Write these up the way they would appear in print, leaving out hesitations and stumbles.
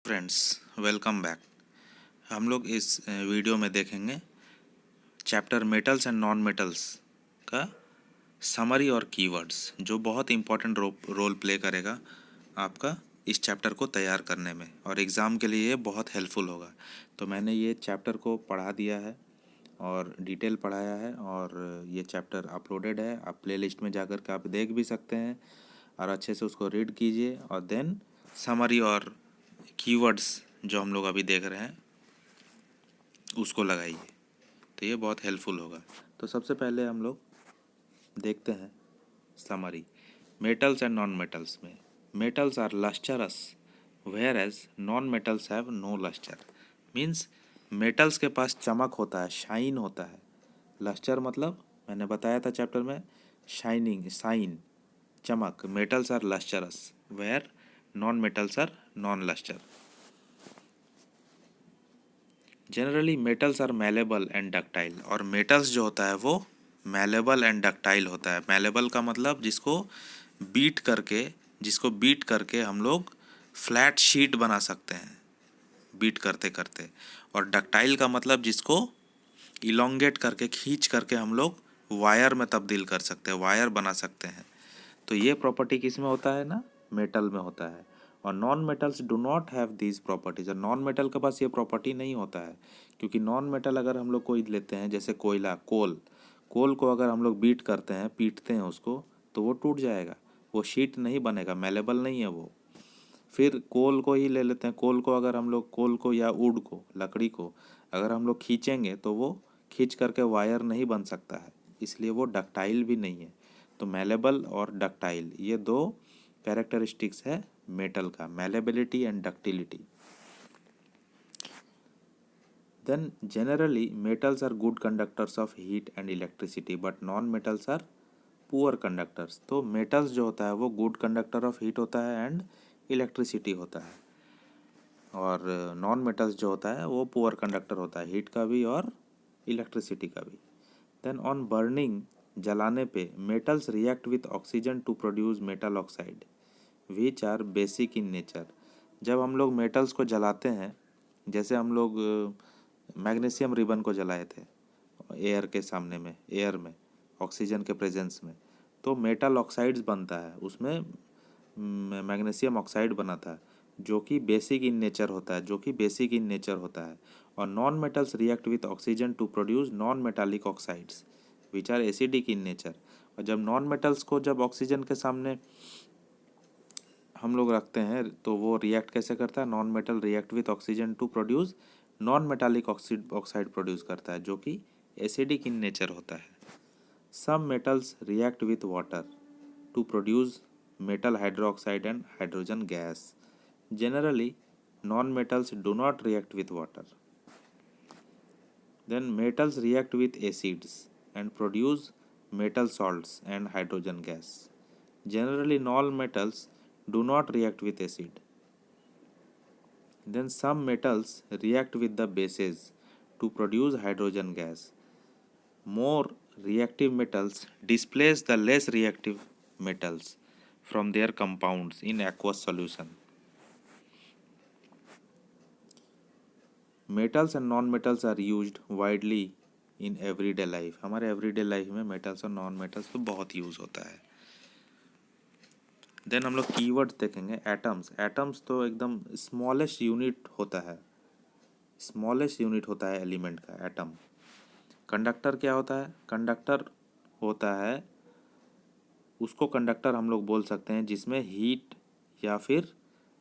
Friends, welcome back. हम लोग इस वीडियो में देखेंगे chapter metals and non metals का समरी और कीवर्ड्स, जो बहुत इंपॉर्टेंट रोल प्ले करेगा आपका इस चैप्टर को तैयार करने में और एग्ज़ाम के लिए ये बहुत हेल्पफुल होगा। तो मैंने ये चैप्टर को पढ़ा दिया है और डिटेल पढ़ाया है और ये चैप्टर अपलोडेड है। आप प्लेलिस्ट में जाकर के आप देख भी सकते हैं और अच्छे से उसको रीड कीजिए और देन समरी और कीवर्ड्स जो हम लोग अभी देख रहे हैं उसको लगाइए, तो ये बहुत हेल्पफुल होगा। तो सबसे पहले हम लोग देखते हैं summary. Metals and non metals में metals are lustrous whereas non metals have no lustre. Means metals के पास चमक होता है, शाइन होता है। लस्टर मतलब मैंने बताया था चैप्टर में, शाइनिंग, साइन, चमक। Metals are lustrous where non metals are non lustre. Generally metals are malleable and ductile. और मेटल्स जो होता है वो मैलेबल एंड डक्टाइल होता है। मैलेबल का मतलब जिसको बीट करके हम लोग फ्लैट शीट बना सकते हैं बीट करते करते। और डक्टाइल का मतलब जिसको इलोंगेट करके, खींच करके हम लोग वायर में तब्दील कर सकते हैं, वायर बना सकते हैं। तो ये प्रॉपर्टी किस में होता है ना, मेटल में होता है। और non metals do not have these properties. और नॉन मेटल के पास ये प्रॉपर्टी नहीं होता है, क्योंकि नॉन मेटल अगर हम लोग कोई लेते हैं, जैसे कोयला, कोल को अगर हम लोग बीट करते हैं, पीटते हैं उसको, तो वो टूट जाएगा, वो शीट नहीं बनेगा, मेलेबल नहीं है वो। फिर कोल को ही ले लेते हैं, कोल को अगर हम लोग, कोल को या वुड को, लकड़ी को अगर हम लोग खींचेंगे तो वो खींच करके वायर नहीं बन सकता है, इसलिए वो डक्टाइल भी नहीं है। तो मैलेबल और डक्टाइल ये दो कैरेक्टरिस्टिक्स है मेटल का, malleability and ductility. Then generally metals are good conductors of heat and electricity but non metals are poor conductors. तो मेटल्स जो होता है वो गुड कंडक्टर ऑफ हीट होता है एंड इलेक्ट्रिसिटी होता है, और नॉन मेटल्स जो होता है वो पुअर कंडक्टर होता है, हीट का भी और इलेक्ट्रिसिटी का भी। देन ऑन बर्निंग, जलाने पे, metals react with oxygen to produce metal oxide which are basic in nature. जब हम लोग मेटल्स को जलाते हैं, जैसे हम लोग मैग्नीशियम रिबन को जलाए थे एयर के सामने में, एयर में, ऑक्सीजन के प्रेजेंस में, तो मेटल ऑक्साइड्स बनता है, उसमें मैग्नीशियम ऑक्साइड बना था, जो कि बेसिक इन नेचर होता है। और non metals react with oxygen to produce non metallic oxides which are acidic in nature. और जब नॉन मेटल्स को जब ऑक्सीजन के सामने हम लोग रखते हैं तो वो रिएक्ट कैसे करता है, non metal react with oxygen to produce non metallic oxide produce करता है, जो कि एसिडिक इन नेचर होता है। Some metals react with water to produce metal hydroxide and hydrogen gas. Generally, non-metals do not react with water. Then metals react with acids and produce metal salts and hydrogen gas. Generally, non-metals do not react with acid. Then some metals react with the bases to produce hydrogen gas. More reactive metals displace the less reactive metals from their compounds in aqueous solution. Metals and non metals are used widely in everyday life. हमारे everyday life में metals और non metals तो बहुत use होता है। Then हम लोग keywords देखेंगे। एटम्स तो एकदम स्मॉलेस्ट यूनिट होता है, एलिमेंट का एटम। कंडक्टर क्या होता है, कंडक्टर होता है, उसको कंडक्टर हम लोग बोल सकते हैं जिसमें हीट या फिर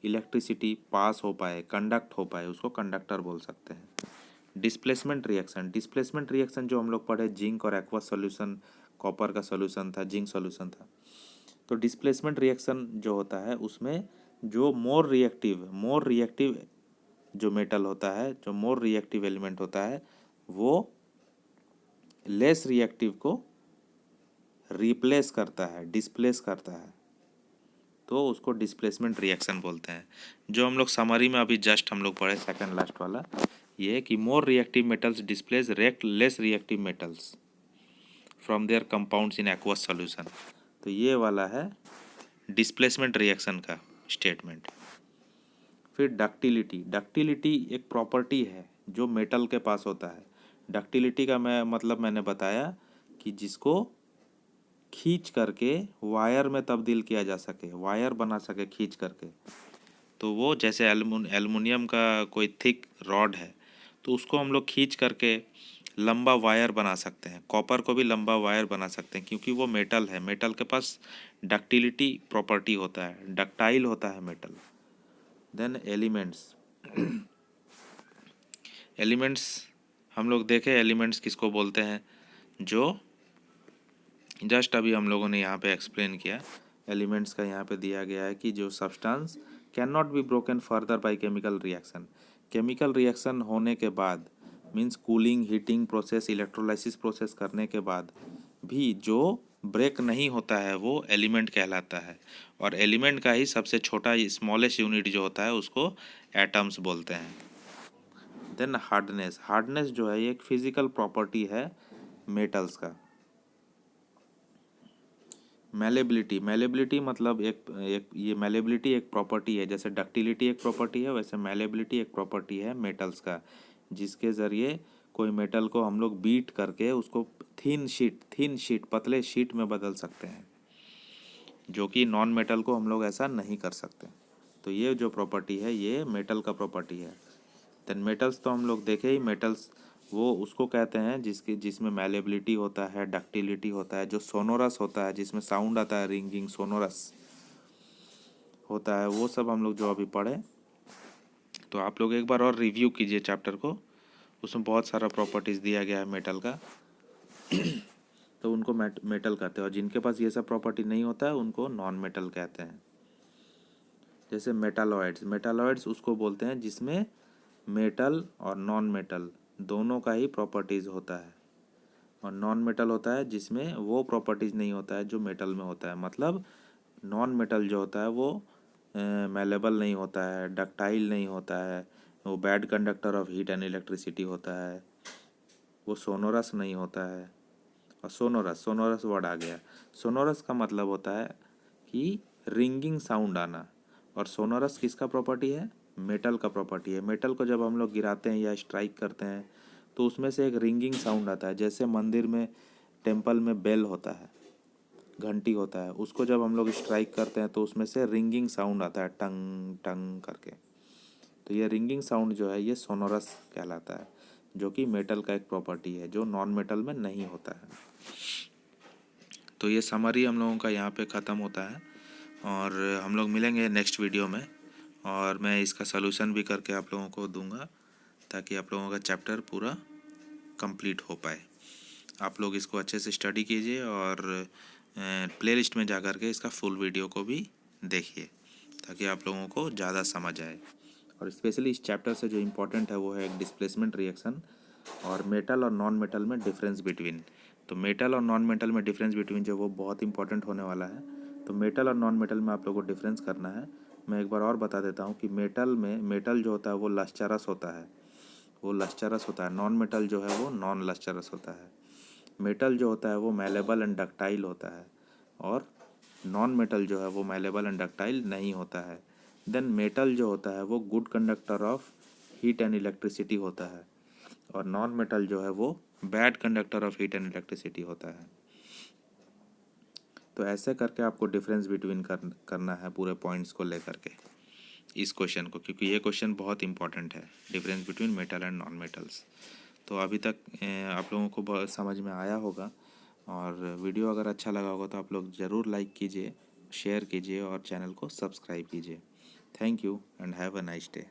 इलेक्ट्रिसिटी पास हो पाए, कंडक्ट हो पाए, उसको कंडक्टर बोल सकते हैं। डिस्प्लेसमेंट रिएक्शन जो हम लोग पढ़े, जिंक और एक्वस सॉल्यूशन, कॉपर का सॉल्यूशन था, जिंक सॉल्यूशन था। तो डिस्प्लेसमेंट रिएक्शन जो होता है उसमें जो मोर रिएक्टिव जो मेटल होता है, जो मोर रिएक्टिव एलिमेंट होता है, वो लेस रिएक्टिव को रिप्लेस करता है, डिस्प्लेस करता है, तो उसको डिस्प्लेसमेंट रिएक्शन बोलते हैं। जो हम लोग समरी में अभी जस्ट हम लोग पढ़े, सेकंड लास्ट वाला, ये कि more reactive metals displace less reactive metals from there compounds in aqueous solution. तो ये वाला है डिस्प्लेसमेंट रिएक्शन का स्टेटमेंट। फिर डक्टिलिटी, डक्टिलिटी एक प्रॉपर्टी है जो मेटल के पास होता है। डक्टिलिटी का मैंने बताया कि जिसको खींच करके वायर में तब्दील किया जा सके, वायर बना सके खींच करके। तो वो जैसे एल्युमिनियम का कोई थिक रॉड है तो उसको हम लोग खींच करके लंबा वायर बना सकते हैं। कॉपर को भी लंबा वायर बना सकते हैं क्योंकि वो मेटल है, मेटल के पास डक्टिलिटी प्रॉपर्टी होता है, डक्टाइल होता है मेटल। देन एलिमेंट्स, एलिमेंट्स हम लोग देखें एलिमेंट्स किसको बोलते हैं, जो जस्ट अभी हम लोगों ने यहाँ पे एक्सप्लेन किया। एलिमेंट्स का यहाँ पे दिया गया है कि जो substance can not be broken further by chemical reaction, chemical reaction होने के बाद means cooling, heating process, electrolysis process करने के बाद भी जो ब्रेक नहीं होता है वो एलिमेंट कहलाता है। और एलिमेंट का ही सबसे छोटा स्मॉलेस्ट यूनिट जो होता है उसको एटम्स बोलते हैं। देन हार्डनेस, हार्डनेस जो है ये एक फिजिकल प्रॉपर्टी है मेटल्स का। मैलेबिलिटी, मैलेबिलिटी मतलब ये मैलेबिलिटी एक प्रॉपर्टी है, जैसे डक्टिलिटी एक प्रॉपर्टी है वैसे मैलेबिलिटी एक प्रॉपर्टी है मेटल्स का, जिसके ज़रिए कोई मेटल को हम लोग बीट करके उसको थिन शीट पतले शीट में बदल सकते हैं, जो कि नॉन मेटल को हम लोग ऐसा नहीं कर सकते। तो ये जो प्रॉपर्टी है ये मेटल का प्रॉपर्टी है। देन मेटल्स तो हम लोग देखे ही, मेटल्स वो उसको कहते हैं जिसमें मैलेबिलिटी होता है, डक्टिलिटी होता है, जो सोनोरस होता है जिसमें साउंड आता है, रिंगिंग सोनोरस होता है, वो सब हम लोग जो अभी पढ़े। तो आप लोग एक बार और रिव्यू कीजिए चैप्टर को, उसमें बहुत सारा प्रॉपर्टीज़ दिया गया है मेटल का। तो उनको मेटल कहते हैं, और जिनके पास ये सब प्रॉपर्टी नहीं होता है उनको नॉन मेटल कहते हैं। जैसे मेटालॉइड्स, मेटालॉइड्स उसको बोलते हैं जिसमें मेटल और नॉन मेटल दोनों का ही प्रॉपर्टीज़ होता है, और नॉन मेटल होता है जिसमें वो प्रॉपर्टीज़ नहीं होता है जो मेटल में होता है। मतलब नॉन मेटल जो होता है वो मेलेबल नहीं होता है, डक्टाइल नहीं होता है, वो bad conductor of heat and electricity होता है, वो सोनोरस नहीं होता है। और सोनोरस, सोनोरस वर्ड आ गया, सोनोरस का मतलब होता है कि रिंगिंग साउंड आना। और सोनोरस किसका प्रॉपर्टी है, मेटल का प्रॉपर्टी है। मेटल को जब हम लोग गिराते हैं या स्ट्राइक करते हैं तो उसमें से एक रिंगिंग साउंड आता है, जैसे मंदिर में टेम्पल में बेल होता है, घंटी होता है, उसको जब हम लोग स्ट्राइक करते हैं तो उसमें से रिंगिंग साउंड आता है टंग टंग करके। तो ये रिंगिंग साउंड जो है ये सोनोरस कहलाता है, जो कि मेटल का एक प्रॉपर्टी है जो नॉन मेटल में नहीं होता है। तो ये समरी हम लोगों का यहाँ पे ख़त्म होता है, और हम लोग मिलेंगे नेक्स्ट वीडियो में, और मैं इसका सलूशन भी करके आप लोगों को दूंगा ताकि आप लोगों का चैप्टर पूरा कंप्लीट हो पाए। आप लोग इसको अच्छे से स्टडी कीजिए और प्लेलिस्ट में जा कर के इसका फुल वीडियो को भी देखिए ताकि आप लोगों को ज़्यादा समझ आए। और स्पेशली इस चैप्टर से जो इम्पोर्टेंट है वो है एक डिस्प्लेसमेंट रिएक्शन और मेटल और नॉन मेटल में डिफरेंस बिटवीन। तो मेटल और नॉन मेटल में डिफरेंस बिटवीन जो वो बहुत इंपॉर्टेंट होने वाला है। तो मेटल और नॉन मेटल में आप लोगों को डिफरेंस करना है। मैं एक बार और बता देता हूँ कि मेटल जो होता है वो लस्चरस होता है, वो लस्चरस होता है। नॉन मेटल जो है वो नॉन लस्चरस होता है। मेटल जो होता है वो मैलेबल एंड डक्टाइल होता है, और नॉन मेटल जो है वो मैलेबल एंड डक्टाइल नहीं होता है। देन मेटल जो होता है वो good conductor of heat and electricity होता है, और नॉन मेटल जो है वो bad conductor of heat and electricity होता है। तो ऐसे करके आपको डिफरेंस बिटवीन करना है पूरे पॉइंट्स को लेकर के इस क्वेश्चन को, क्योंकि ये क्वेश्चन बहुत इंपॉर्टेंट है, difference between metal and non metals. तो अभी तक आप लोगों को बहुत समझ में आया होगा, और वीडियो अगर अच्छा लगा होगा तो आप लोग ज़रूर लाइक कीजिए, शेयर कीजिए और चैनल को सब्सक्राइब कीजिए। Thank you and have a nice day.